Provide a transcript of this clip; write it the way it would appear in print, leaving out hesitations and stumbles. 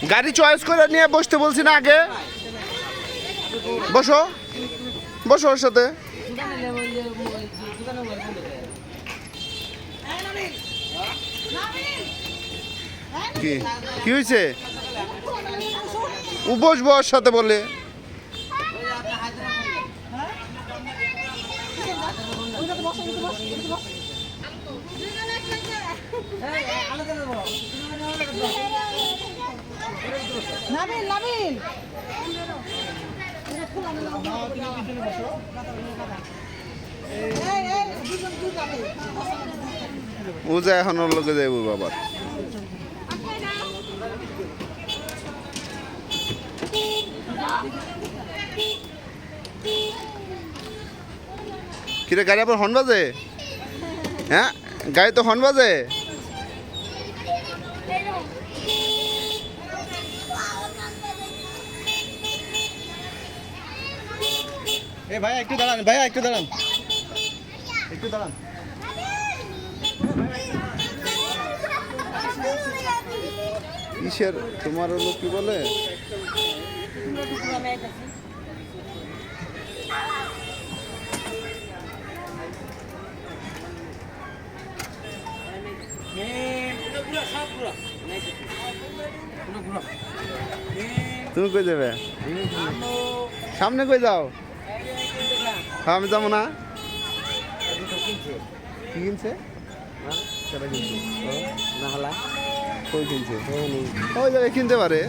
গাড়ি চয়েস করে নিয়ে বসতে বলছি না আগে। বসো বসো ওর সাথে। কি কি হয়েছে? ও বসবো ওর সাথে বলে। নাবিল নাবিল ও যে এখন ওর লোকে যাইব বাবা। কিরে গাড়ি আবার হর্ন বাজে? হ্যাঁ গাড়ি তো হর্ন বাজে। ভাইয়া একটু দাঁড়ান, ভাইয়া একটু দাঁড়ান, একটু দাঁড়ান। কিসের তোমার হলো কি বলে? তুমি কই যাবে? সামনে কই যাও? আমি যাবো না। কি কিনছে? কই কিনছে? ওই জায়গায় কিনতে পারে।